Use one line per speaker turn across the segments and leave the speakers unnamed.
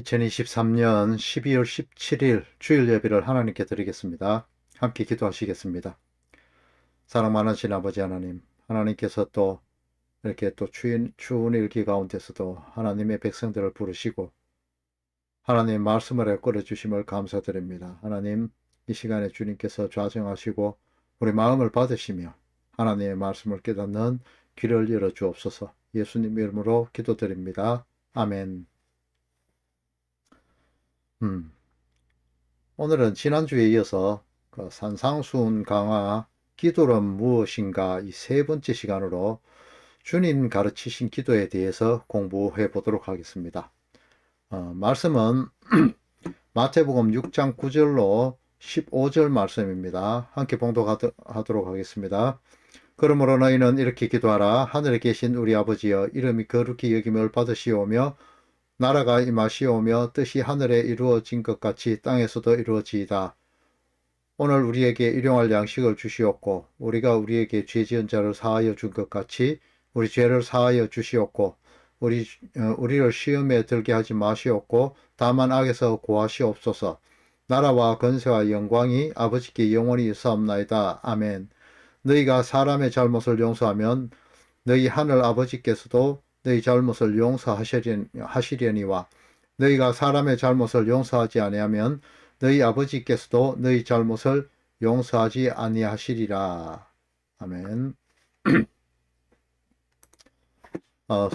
2023년 12월 17일 주일 예배를 하나님께 드리겠습니다. 함께 기도하시겠습니다. 사랑 많으신 아버지 하나님, 하나님께서 또 이렇게 또 추운 일기 가운데서도 하나님의 백성들을 부르시고 하나님 말씀을 이끌어 주심을 감사드립니다. 하나님, 이 시간에 주님께서 좌정하시고 우리 마음을 받으시며 하나님의 말씀을 깨닫는 귀를 열어 주옵소서. 예수님 이름으로 기도드립니다. 아멘. 오늘은 지난주에 이어서 그 산상수훈 강화 기도란 무엇인가 이 세 번째 시간으로 주님 가르치신 기도에 대해서 공부해 보도록 하겠습니다. 말씀은 마태복음 6장 9절로 15절 말씀입니다. 함께 봉독하도록 하겠습니다. 그러므로 너희는 이렇게 기도하라. 하늘에 계신 우리 아버지여, 이름이 거룩히 여김을 받으시오며 나라가 임하시오며 뜻이 하늘에 이루어진 것 같이 땅에서도 이루어지이다. 오늘 우리에게 일용할 양식을 주시옵고 우리가 우리에게 죄 지은 자를 사하여 준 것 같이 우리 죄를 사하여 주시옵고 우리를 시험에 들게 하지 마시옵고 다만 악에서 구하시옵소서. 나라와 권세와 영광이 아버지께 영원히 있사옵나이다. 아멘. 너희가 사람의 잘못을 용서하면 너희 하늘 아버지께서도 너희 잘못을 용서하시려니와 너희가 사람의 잘못을 용서하지 아니하면 너희 아버지께서도 너희 잘못을 용서하지 아니하시리라. 아멘.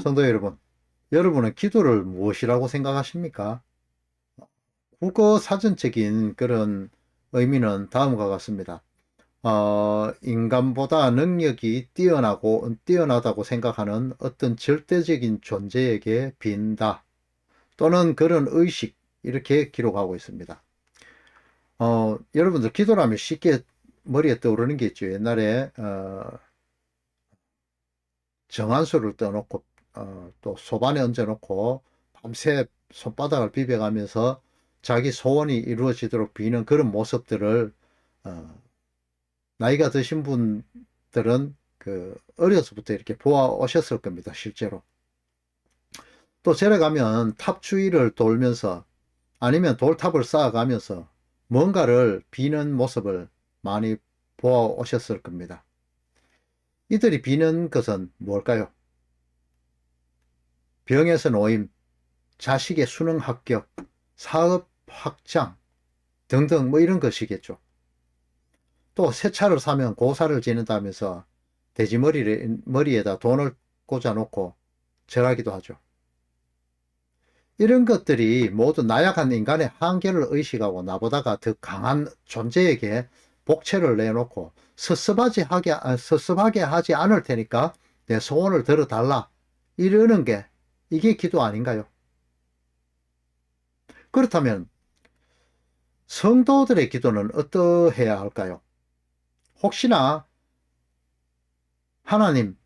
성도 여러분, 여러분은 기도를 무엇이라고 생각하십니까? 국어 사전적인 그런 의미는 다음과 같습니다. 인간보다 능력이 뛰어나다고 생각하는 어떤 절대적인 존재에게 빈다. 또는 그런 의식, 이렇게 기록하고 있습니다. 여러분들 기도라면 쉽게 머리에 떠오르는 게 있죠. 옛날에, 정한수를 떠놓고, 또 소반에 얹어놓고 밤새 손바닥을 비벼가면서 자기 소원이 이루어지도록 비는 그런 모습들을, 나이가 드신 분들은 어려서부터 이렇게 보아 오셨을 겁니다. 실제로. 또 절에 가면 탑 주위를 돌면서 아니면 돌탑을 쌓아가면서 뭔가를 비는 모습을 많이 보아 오셨을 겁니다. 이들이 비는 것은 뭘까요? 병에서 노임, 자식의 수능 합격, 사업 확장 등등 뭐 이런 것이겠죠. 또 새 차를 사면 고사를 지낸다면서 돼지 머리에다 돈을 꽂아놓고 절하기도 하죠. 이런 것들이 모두 나약한 인간의 한계를 의식하고 나보다가 더 강한 존재에게 복채를 내놓고 섭섭하게 하지 않을 테니까 내 소원을 들어달라, 이러는 게 이게 기도 아닌가요? 그렇다면 성도들의 기도는 어떠해야 할까요? 혹시나 하나님,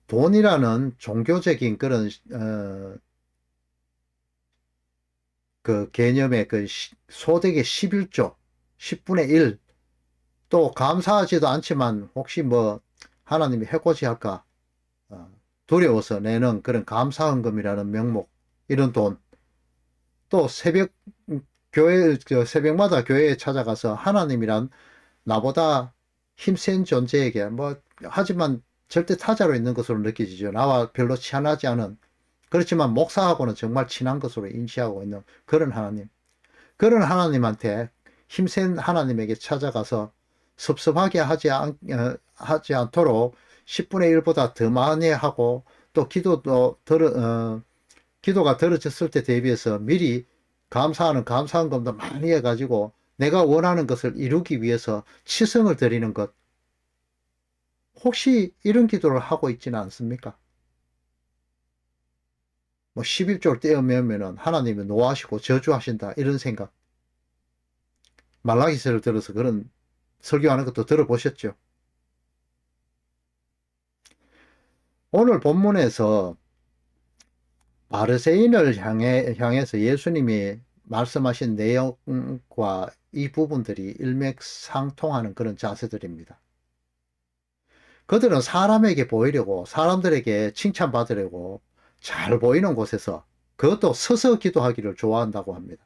돈이라는 종교적인 그런 그 개념의 소득의 11조, 10분의 1, 또 감사하지도 않지만 혹시 뭐 하나님이 해코지 할까 두려워서 내는 그런 감사헌금이라는 명목, 이런 돈, 또 새벽마다 교회에 찾아가서 하나님이란 나보다 힘센 존재에게 하지만 절대 타자로 있는 것으로 느껴지죠. 나와 별로 친하지 않은, 그렇지만 목사하고는 정말 친한 것으로 인식하고 있는 그런 하나님. 그런 하나님한테, 힘센 하나님에게 찾아가서 섭섭하게 하지 않도록 10분의 1보다 더 많이 하고, 또 기도가 들어졌을 때 대비해서 미리 감사헌금도 많이 해가지고 내가 원하는 것을 이루기 위해서 치성을 드리는 것. 혹시 이런 기도를 하고 있지는 않습니까? 11조를 떼어매면 하나님이 노하시고 저주하신다, 이런 생각. 말라기서를 들어서 그런 설교하는 것도 들어보셨죠? 오늘 본문에서 바리새인을 향해서 예수님이 말씀하신 내용과 이 부분들이 일맥상통하는 그런 자세들입니다. 그들은 사람에게 보이려고, 사람들에게 칭찬받으려고 잘 보이는 곳에서 그것도 서서 기도하기를 좋아한다고 합니다.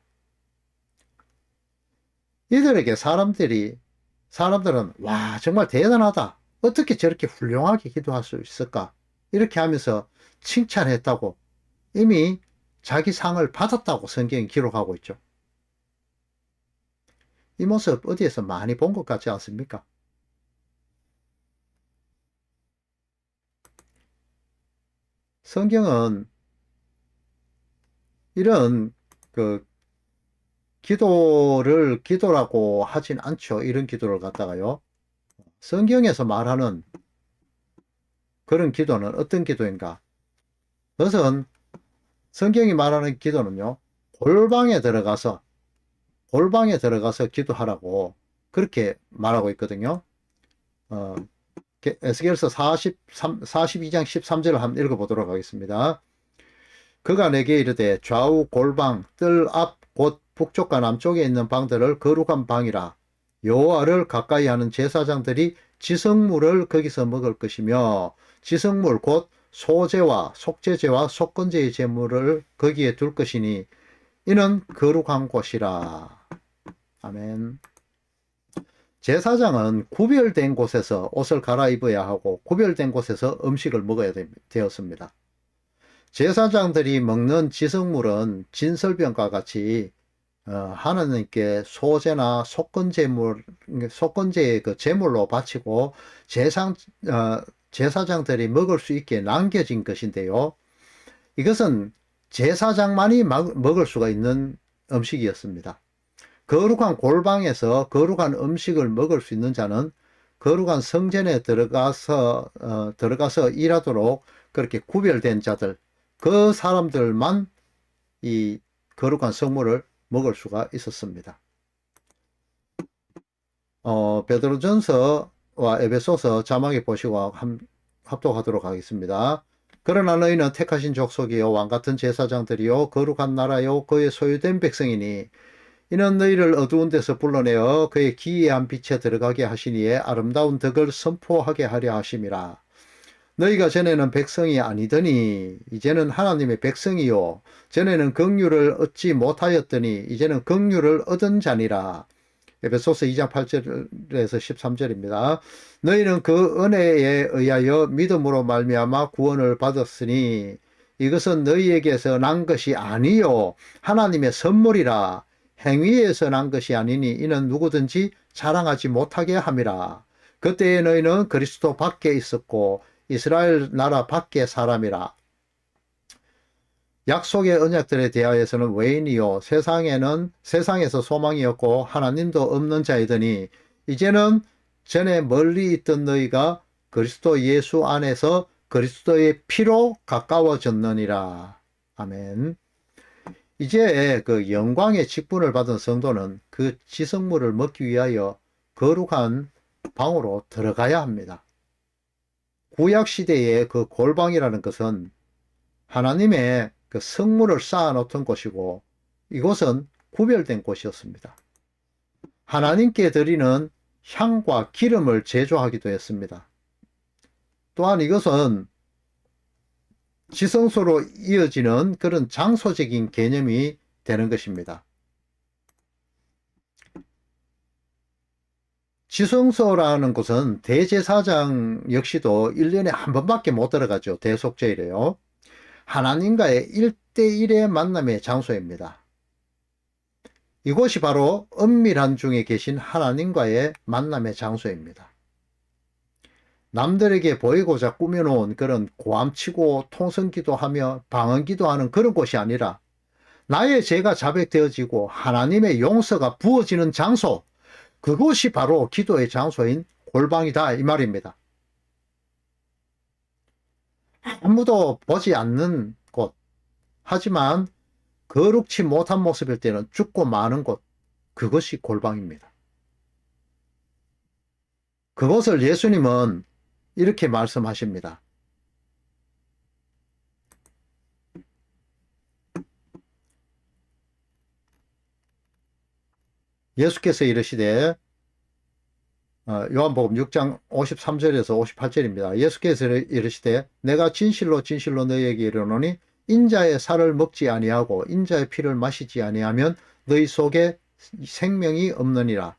이들에게 사람들은 와 정말 대단하다. 어떻게 저렇게 훌륭하게 기도할 수 있을까? 이렇게 하면서 칭찬했다고 이미 자기 상을 받았다고 성경이 기록하고 있죠. 이 모습 어디에서 많이 본 것 같지 않습니까? 성경은 이런 그 기도라고 하진 않죠. 이런 기도를 갖다가요. 성경에서 말하는 그런 기도는 어떤 기도인가? 그것은 성경이 말하는 기도는요. 골방에 들어가서 기도하라고 그렇게 말하고 있거든요. 어, 에스겔서 42장 13절을 한번 읽어보도록 하겠습니다. 그가 내게 이르되 좌우 골방 뜰 앞 곧 북쪽과 남쪽에 있는 방들을 거룩한 방이라. 여호와를 가까이 하는 제사장들이 지성물을 거기서 먹을 것이며 지성물 곧 소제와 속죄제와 속건제의 제물을 거기에 둘 것이니 이는 거룩한 곳이라. 아멘. 제사장은 구별된 곳에서 옷을 갈아입어야 하고 구별된 곳에서 음식을 먹어야 되었습니다. 제사장들이 먹는 지성물은 진설병과 같이 하나님께 소제나 속건제의 그 제물로 바치고 제사장들이 먹을 수 있게 남겨진 것인데요. 이것은 제사장만이 먹을 수가 있는 음식이었습니다. 거룩한 골방에서 거룩한 음식을 먹을 수 있는 자는 거룩한 성전에 들어가서 일하도록 그렇게 구별된 자들, 그 사람들만 이 거룩한 성물을 먹을 수가 있었습니다. 베드로전서와 에베소서 자막에 보시고 합독하도록 하겠습니다. 그러나 너희는 택하신 족속이요 왕같은 제사장들이요 거룩한 나라요 그의 소유된 백성이니 이는 너희를 어두운 데서 불러내어 그의 기이한 빛에 들어가게 하시니에 아름다운 덕을 선포하게 하려 하심이라. 너희가 전에는 백성이 아니더니 이제는 하나님의 백성이요 전에는 긍휼을 얻지 못하였더니 이제는 긍휼을 얻은 자니라. 에베소서 2장 8절에서 13절입니다. 너희는 그 은혜에 의하여 믿음으로 말미암아 구원을 받았으니 이것은 너희에게서 난 것이 아니요 하나님의 선물이라. 행위에서 난 것이 아니니 이는 누구든지 자랑하지 못하게 함이라. 그때에 너희는 그리스도 밖에 있었고 이스라엘 나라 밖의 사람이라. 약속의 언약들에 대하여서는 외인이요 세상에서 소망이었고 하나님도 없는 자이더니 이제는 전에 멀리 있던 너희가 그리스도 예수 안에서 그리스도의 피로 가까워졌느니라. 아멘. 이제 그 영광의 직분을 받은 성도는 그 지성물을 먹기 위하여 거룩한 방으로 들어가야 합니다. 구약 시대의 그 골방이라는 것은 하나님의 그 성물을 쌓아 놓던 곳이고 이곳은 구별된 곳이었습니다. 하나님께 드리는 향과 기름을 제조하기도 했습니다. 또한 이것은 지성소로 이어지는 그런 장소적인 개념이 되는 것입니다. 지성소라는 곳은 대제사장 역시도 1년에 한 번밖에 못 들어가죠. 대속죄이래요. 하나님과의 1대1의 만남의 장소입니다. 이곳이 바로 은밀한 중에 계신 하나님과의 만남의 장소입니다. 남들에게 보이고자 꾸며놓은 그런 고함치고 통성기도하며 방언기도하는 그런 곳이 아니라 나의 죄가 자백되어지고 하나님의 용서가 부어지는 장소, 그곳이 바로 기도의 장소인 골방이다 이 말입니다. 아무도 보지 않는 곳, 하지만 거룩치 못한 모습일 때는 죽고 마는 곳, 그것이 골방입니다. 그것을 예수님은 이렇게 말씀하십니다. 예수께서 이르시되 요한복음 6장 53절에서 58절입니다. 예수께서 이르시되 내가 진실로 진실로 너희에게 이르노니 인자의 살을 먹지 아니하고 인자의 피를 마시지 아니하면 너희 속에 생명이 없느니라.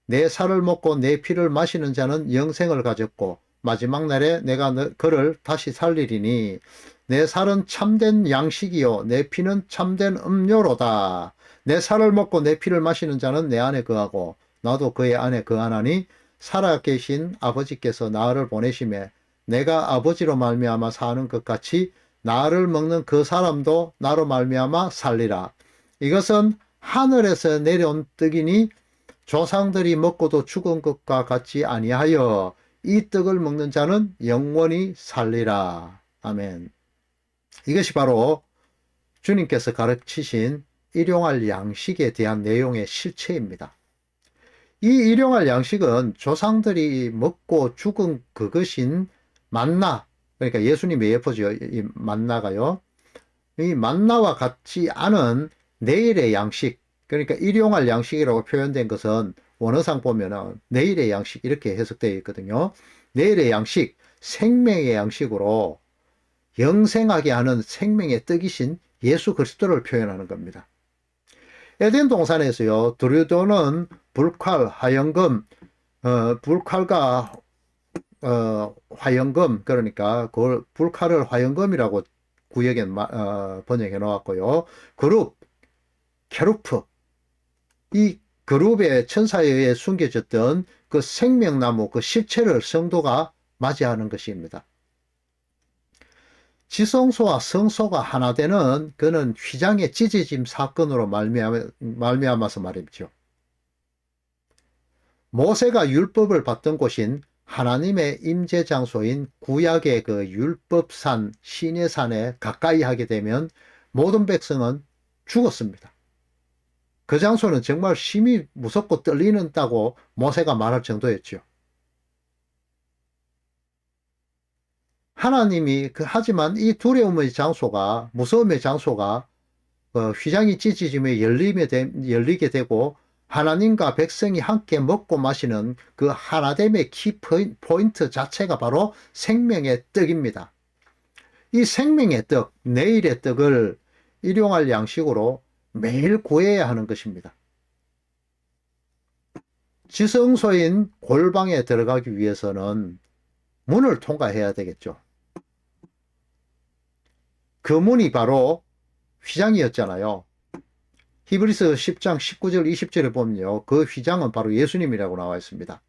내 살을 먹고 내 피를 마시는 자는 영생을 가졌고 마지막 날에 내가 그를 다시 살리리니 내 살은 참된 양식이요 내 피는 참된 음료로다. 내 살을 먹고 내 피를 마시는 자는 내 안에 거하고 나도 그의 안에 거하나니 살아계신 아버지께서 나를 보내심에 내가 아버지로 말미암아 사는 것 같이 나를 먹는 그 사람도 나로 말미암아 살리라. 이것은 하늘에서 내려온 떡이니 조상들이 먹고도 죽은 것과 같지 아니하여 이 떡을 먹는 자는 영원히 살리라. 아멘. 이것이 바로 주님께서 가르치신 일용할 양식에 대한 내용의 실체입니다. 이 일용할 양식은 조상들이 먹고 죽은 그것인 만나, 그러니까 예수님의 예포죠. 이 만나가요. 이 만나와 같지 않은 내일의 양식, 그러니까 일용할 양식이라고 표현된 것은 원어상 보면은 내일의 양식 이렇게 해석되어 있거든요. 내일의 양식, 생명의 양식으로 영생하게 하는 생명의 떡이신 예수 그리스도를 표현하는 겁니다. 에덴 동산에서요, 두루도는 불칼, 화영금, 불칼과 화영금, 그러니까 그걸 불칼을 화영금이라고 구역에 번역해 놓았고요. 그룹, 케루프, 이 그룹의 천사에 의해 숨겨졌던 그 생명나무 그 실체를 성도가 맞이하는 것입니다. 지성소와 성소가 하나 되는 그는 휘장의 찢어짐 사건으로 말미암아서 말이죠. 모세가 율법을 받던 곳인 하나님의 임재 장소인 구약의 그 율법산 시내산에 가까이 하게 되면 모든 백성은 죽었습니다. 그 장소는 정말 심히 무섭고 떨리는다고 모세가 말할 정도였죠. 하나님이 하지만 이 두려움의 장소가, 무서움의 장소가 휘장이 찢어지며 열리게 되고 하나님과 백성이 함께 먹고 마시는 그 하나됨의 키포인트 자체가 바로 생명의 떡입니다. 이 생명의 떡, 내일의 떡을 일용할 양식으로 매일 구해야 하는 것입니다. 지성소인 골방에 들어가기 위해서는 문을 통과해야 되겠죠. 그 문이 바로 휘장이었잖아요. 히브리서 10장 19절 20절에 보면요. 그 휘장은 바로 예수님이라고 나와 있습니다.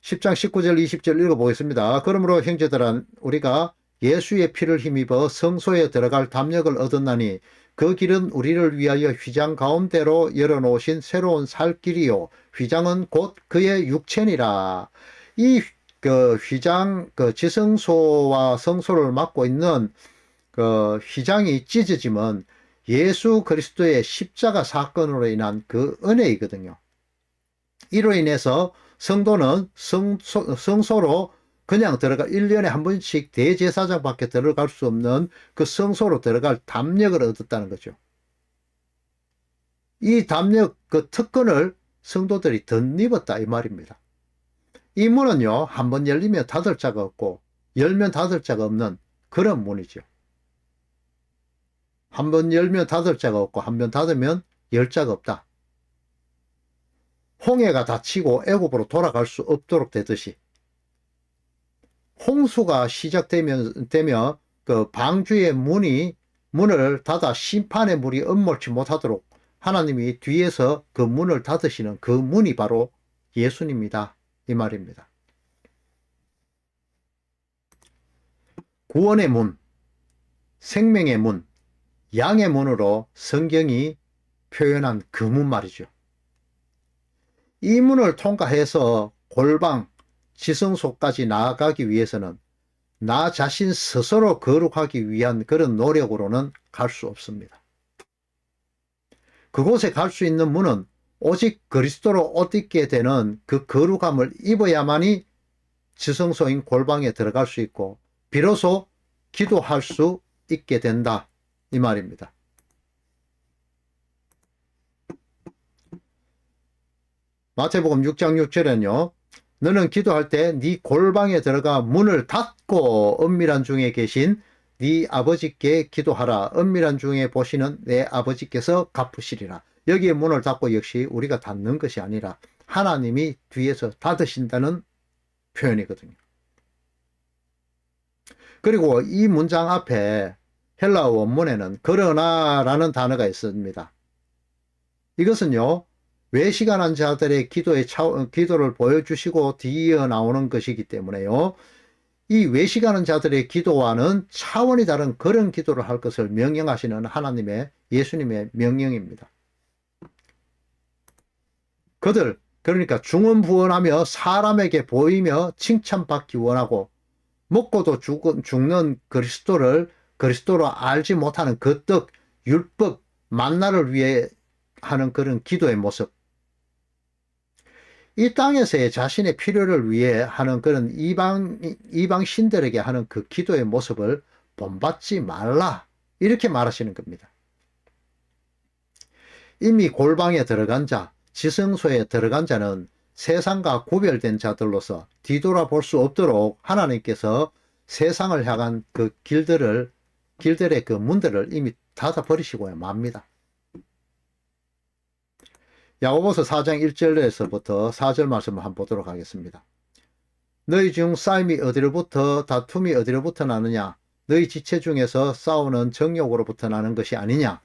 10장 19절 20절 읽어보겠습니다. 그러므로 형제들아 우리가 예수의 피를 힘입어 성소에 들어갈 담력을 얻었나니 그 길은 우리를 위하여 휘장 가운데로 열어놓으신 새로운 살 길이요 휘장은 곧 그의 육체니라. 이 휘장 지성소와 성소를 맡고 있는 그 휘장이 찢어지면 예수 그리스도의 십자가 사건으로 인한 그 은혜이거든요. 이로 인해서 성도는 성소로 그냥 1년에 한 번씩 대제사장밖에 들어갈 수 없는 그 성소로 들어갈 담력을 얻었다는 거죠. 이 담력, 그 특권을 성도들이 덧입었다 이 말입니다. 이 문은요, 한 번 열리면 닫을 자가 없고 열면 닫을 자가 없는 그런 문이죠. 한 번 열면 닫을 자가 없고 한 번 닫으면 열 자가 없다. 홍해가 닫히고 애굽으로 돌아갈 수 없도록 되듯이 홍수가 시작되면 그 방주의 문을 닫아 심판의 물이 엄몰치 못하도록 하나님이 뒤에서 그 문을 닫으시는 그 문이 바로 예수님이다 이 말입니다. 구원의 문, 생명의 문, 양의 문으로 성경이 표현한 그 문 말이죠. 이 문을 통과해서 골방, 지성소까지 나아가기 위해서는 나 자신 스스로 거룩하기 위한 그런 노력으로는 갈 수 없습니다. 그곳에 갈 수 있는 문은 오직 그리스도로 옷 입게 되는 그 거룩함을 입어야만이 지성소인 골방에 들어갈 수 있고 비로소 기도할 수 있게 된다 이 말입니다. 마태복음 6장 6절에는요. 너는 기도할 때 네 골방에 들어가 문을 닫고 은밀한 중에 계신 네 아버지께 기도하라. 은밀한 중에 보시는 내 아버지께서 갚으시리라. 여기에 문을 닫고 역시 우리가 닫는 것이 아니라 하나님이 뒤에서 닫으신다는 표현이거든요. 그리고 이 문장 앞에 헬라어 원문에는 그러나라는 단어가 있습니다. 이것은요, 외시간한 자들의 기도를 보여주시고 뒤이어 나오는 것이기 때문에요, 이 외시가는 자들의 기도와는 차원이 다른 그런 기도를 할 것을 명령하시는 예수님의 명령입니다. 그들, 그러니까 중언부언하며 사람에게 보이며 칭찬받기 원하고 먹고도 죽는 그리스도로 알지 못하는 그 떡, 율법, 만나를 위해 하는 그런 기도의 모습, 이 땅에서의 자신의 필요를 위해 하는 그런 이방 신들에게 하는 그 기도의 모습을 본받지 말라, 이렇게 말하시는 겁니다. 이미 골방에 들어간 자, 지성소에 들어간 자는 세상과 구별된 자들로서 뒤돌아볼 수 없도록 하나님께서 세상을 향한 그 길들의 그 문들을 이미 닫아버리시고 맙니다. 야고보서 4장 1절에서부터 4절 말씀을 한번 보도록 하겠습니다. 너희 중 싸움이 어디로부터 다툼이 어디로부터 나느냐? 너희 지체 중에서 싸우는 정욕으로부터 나는 것이 아니냐?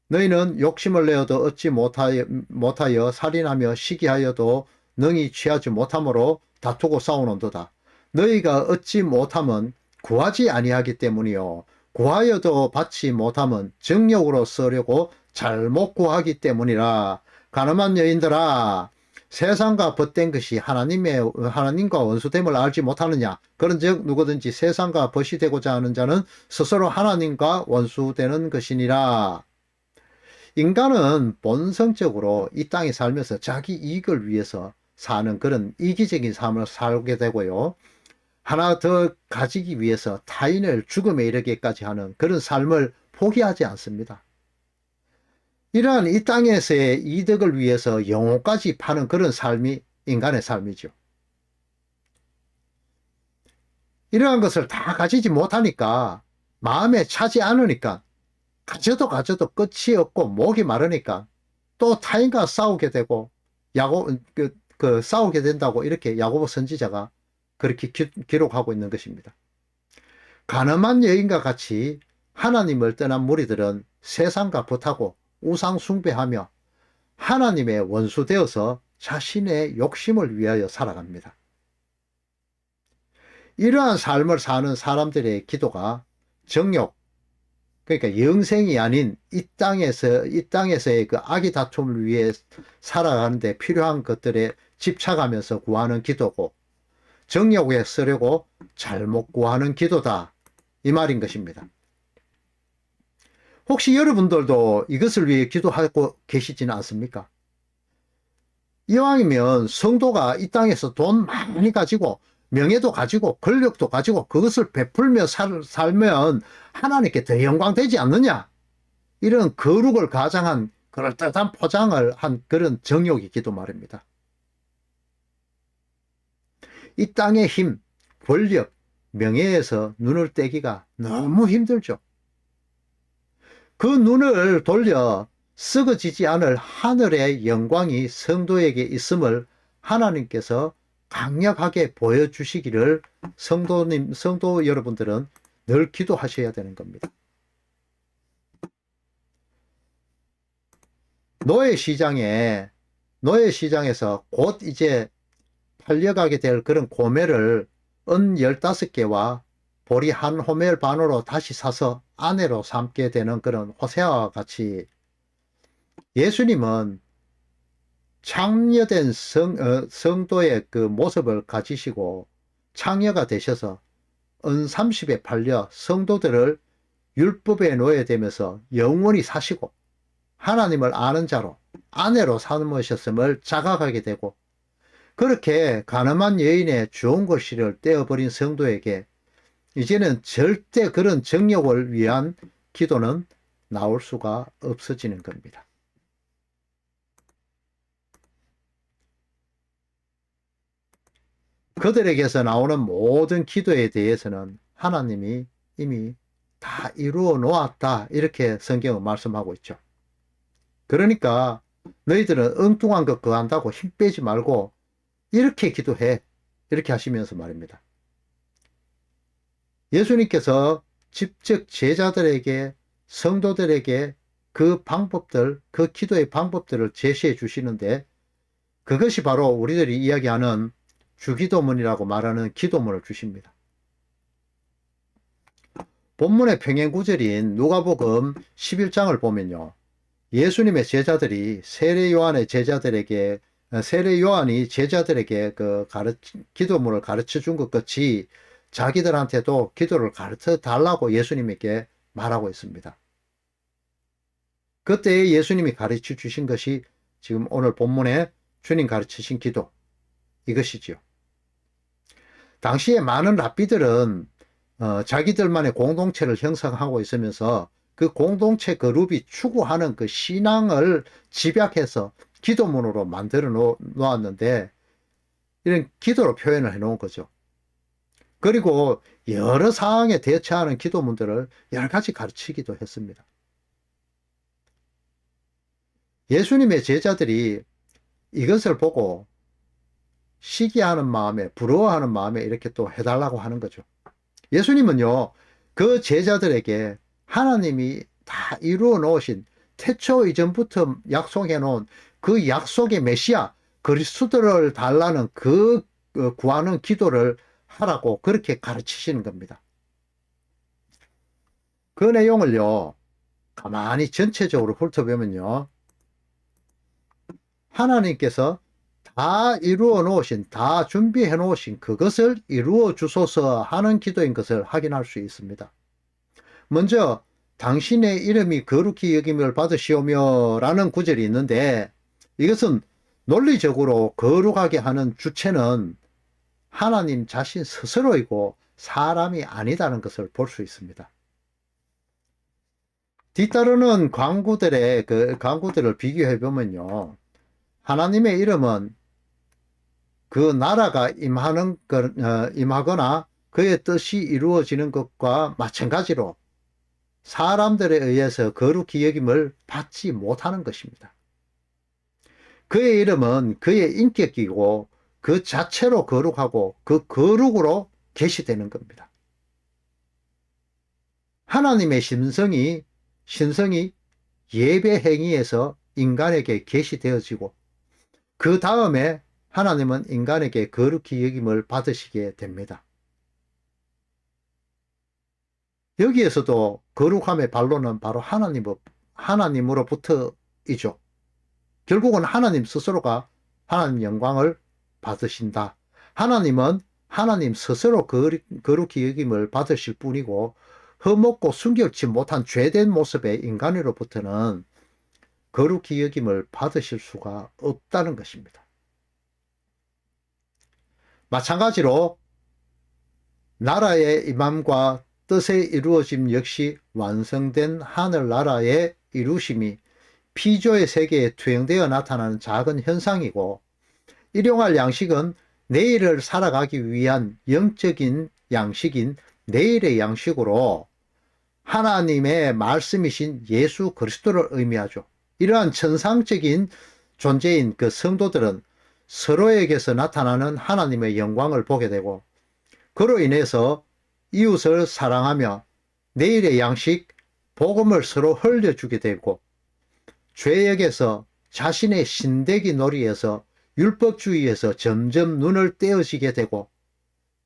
너희는 욕심을 내어도 얻지 못하여 살인하며 시기하여도 능히 취하지 못함으로 다투고 싸우는도다. 너희가 얻지 못함은 구하지 아니하기 때문이요, 구하여도 받지 못함은 정욕으로 쓰려고 잘못 구하기 때문이라. 가늠한 여인들아, 세상과 벗된 것이 하나님과 원수됨을 알지 못하느냐? 그런즉 누구든지 세상과 벗이 되고자 하는 자는 스스로 하나님과 원수되는 것이니라. 인간은 본성적으로 이 땅에 살면서 자기 이익을 위해서 사는 그런 이기적인 삶을 살게 되고요, 하나 더 가지기 위해서 타인을 죽음에 이르게까지 하는 그런 삶을 포기하지 않습니다. 이러한 이 땅에서의 이득을 위해서 영혼까지 파는 그런 삶이 인간의 삶이죠. 이러한 것을 다 가지지 못하니까, 마음에 차지 않으니까, 가져도 끝이 없고 목이 마르니까 또 타인과 싸우게 되고 싸우게 된다고 이렇게 야고보 선지자가 그렇게 기록하고 있는 것입니다. 가늠한 여인과 같이 하나님을 떠난 무리들은 세상과 벗하고 우상 숭배하며 하나님의 원수 되어서 자신의 욕심을 위하여 살아갑니다. 이러한 삶을 사는 사람들의 기도가 정욕, 그러니까 영생이 아닌 이 땅에서의 그 악의 다툼을 위해 살아가는데 필요한 것들에 집착하면서 구하는 기도고, 정욕에 쓰려고 잘못 구하는 기도다, 이 말인 것입니다. 혹시 여러분들도 이것을 위해 기도하고 계시지는 않습니까? 이왕이면 성도가 이 땅에서 돈 많이 가지고 명예도 가지고 권력도 가지고 그것을 베풀며 살면 하나님께 더 영광 되지 않느냐? 이런 거룩을 가장한 그럴듯한 포장을 한 그런 정욕이기도 말입니다. 이 땅의 힘, 권력, 명예에서 눈을 떼기가 너무 힘들죠. 그 눈을 돌려 썩어지지 않을 하늘의 영광이 성도에게 있음을 하나님께서 강력하게 보여주시기를 성도 여러분들은 늘 기도하셔야 되는 겁니다. 노예시장에서 곧 이제 팔려가게 될 그런 고매를 은 15개와 보리 한 호멜 반으로 다시 사서 아내로 삼게 되는 그런 호세아와 같이 예수님은 창녀된 성도의 그 모습을 가지시고 창녀가 되셔서 은 30에 팔려 성도들을 율법에 노예되면서 영원히 사시고 하나님을 아는 자로 아내로 삼으셨음을 자각하게 되고, 그렇게 가늠한 여인의 좋은 글씨를 떼어버린 성도에게 이제는 절대 그런 정욕을 위한 기도는 나올 수가 없어지는 겁니다. 그들에게서 나오는 모든 기도에 대해서는 하나님이 이미 다 이루어 놓았다. 이렇게 성경은 말씀하고 있죠. 그러니까 너희들은 엉뚱한 것 구한다고 힘 빼지 말고 이렇게 기도해. 이렇게 하시면서 말입니다. 예수님께서 직접 제자들에게, 성도들에게 그 방법들, 그 기도의 방법들을 제시해 주시는데, 그것이 바로 우리들이 이야기하는 주기도문이라고 말하는 기도문을 주십니다. 본문의 평행구절인 누가복음 11장을 보면요, 예수님의 제자들이 세례 요한이 제자들에게 그 기도문을 가르쳐 준 것 같이 자기들한테도 기도를 가르쳐 달라고 예수님에게 말하고 있습니다. 그때 예수님이 가르쳐 주신 것이 지금 오늘 본문에 주님 가르치신 기도, 이것이지요. 당시에 많은 랍비들은 자기들만의 공동체를 형성하고 있으면서 그 공동체 그룹이 추구하는 그 신앙을 집약해서 기도문으로 만들어 놓았는데, 이런 기도로 표현을 해 놓은 거죠. 그리고 여러 상황에 대처하는 기도문들을 여러 가지 가르치기도 했습니다. 예수님의 제자들이 이것을 보고 시기하는 마음에, 부러워하는 마음에 이렇게 또 해달라고 하는 거죠. 예수님은요, 그 제자들에게 하나님이 다 이루어 놓으신, 태초 이전부터 약속해 놓은 그 약속의 메시아 그리스도를 달라는 그 구하는 기도를 하라고 그렇게 가르치시는 겁니다. 그 내용을요, 가만히 전체적으로 훑어보면요, 하나님께서 다 이루어 놓으신, 다 준비해 놓으신 그것을 이루어 주소서 하는 기도인 것을 확인할 수 있습니다. 먼저 당신의 이름이 거룩히 여김을 받으시오며 라는 구절이 있는데, 이것은 논리적으로 거룩하게 하는 주체는 하나님 자신 스스로이고 사람이 아니다는 것을 볼 수 있습니다. 뒤따르는 광구들을 비교해 보면요, 하나님의 이름은 그 나라가 임하거나 그의 뜻이 이루어지는 것과 마찬가지로 사람들에 의해서 거룩히 여김을 받지 못하는 것입니다. 그의 이름은 그의 인격이고 그 자체로 거룩하고 그 거룩으로 계시되는 겁니다. 하나님의 신성이 예배 행위에서 인간에게 계시되어지고, 그 다음에 하나님은 인간에게 거룩히 여김을 받으시게 됩니다. 여기에서도 거룩함의 반론은 바로 하나님으로부터이죠. 결국은 하나님 스스로가 하나님 영광을 받으신다. 하나님은 하나님 스스로 거룩히 여김을 받으실 뿐이고, 흠없고 순결치 못한 죄된 모습의 인간으로부터는 거룩히 여김을 받으실 수가 없다는 것입니다. 마찬가지로 나라의 임함과 뜻의 이루어짐 역시 완성된 하늘나라의 이루심이 피조의 세계에 투영되어 나타나는 작은 현상이고, 일용할 양식은 내일을 살아가기 위한 영적인 양식인 내일의 양식으로 하나님의 말씀이신 예수 그리스도를 의미하죠. 이러한 천상적인 존재인 그 성도들은 서로에게서 나타나는 하나님의 영광을 보게 되고, 그로 인해서 이웃을 사랑하며 내일의 양식, 복음을 서로 흘려주게 되고, 죄역에서 자신의 신대기 놀이에서 율법주의에서 점점 눈을 떼어지게 되고,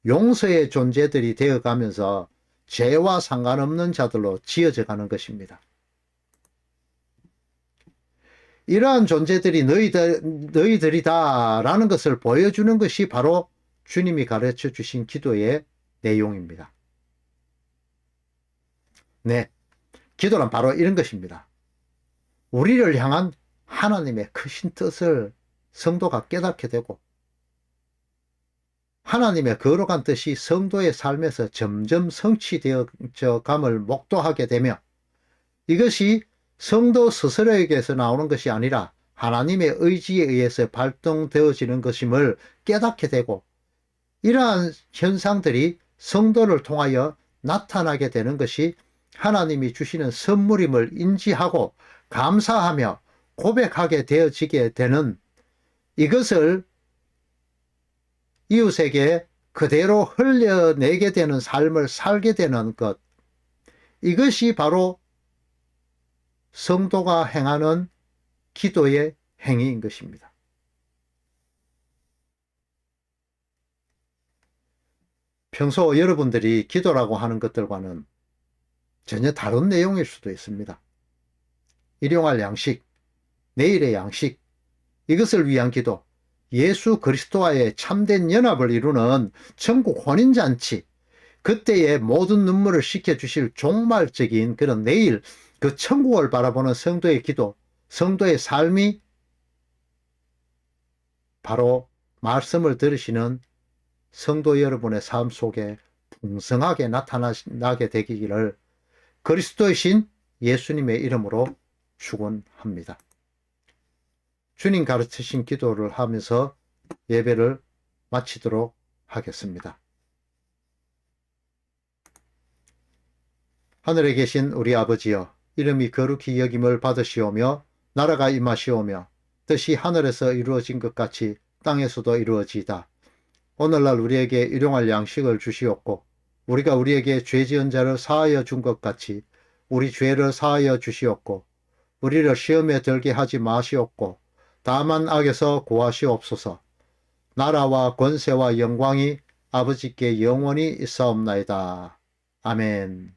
용서의 존재들이 되어가면서 죄와 상관없는 자들로 지어져 가는 것입니다. 이러한 존재들이 너희들이다 라는 것을 보여주는 것이 바로 주님이 가르쳐 주신 기도의 내용입니다. 네, 기도란 바로 이런 것입니다. 우리를 향한 하나님의 크신 뜻을 성도가 깨닫게 되고, 하나님의 거룩한 뜻이 성도의 삶에서 점점 성취되어 감을 목도하게 되며, 이것이 성도 스스로에게서 나오는 것이 아니라 하나님의 의지에 의해서 발동되어지는 것임을 깨닫게 되고, 이러한 현상들이 성도를 통하여 나타나게 되는 것이 하나님이 주시는 선물임을 인지하고 감사하며 고백하게 되어지게 되는, 이것을 이웃에게 그대로 흘려내게 되는 삶을 살게 되는 것, 이것이 바로 성도가 행하는 기도의 행위인 것입니다. 평소 여러분들이 기도라고 하는 것들과는 전혀 다른 내용일 수도 있습니다. 일용할 양식, 내일의 양식, 이것을 위한 기도, 예수 그리스도와의 참된 연합을 이루는 천국 혼인잔치, 그때의 모든 눈물을 씻겨주실 종말적인 그런 내일, 그 천국을 바라보는 성도의 기도, 성도의 삶이 바로 말씀을 들으시는 성도 여러분의 삶 속에 풍성하게 나타나게 되기를 그리스도의 신 예수님의 이름으로 축원합니다. 주님 가르치신 기도를 하면서 예배를 마치도록 하겠습니다. 하늘에 계신 우리 아버지여, 이름이 거룩히 여김을 받으시오며 나라가 임하시오며 뜻이 하늘에서 이루어진 것 같이 땅에서도 이루어지이다. 오늘날 우리에게 일용할 양식을 주시옵고 우리가 우리에게 죄 지은 자를 사하여 준 것 같이 우리 죄를 사하여 주시옵고 우리를 시험에 들게 하지 마시옵고 다만 악에서 구하시옵소서. 나라와 권세와 영광이 아버지께 영원히 있사옵나이다. 아멘.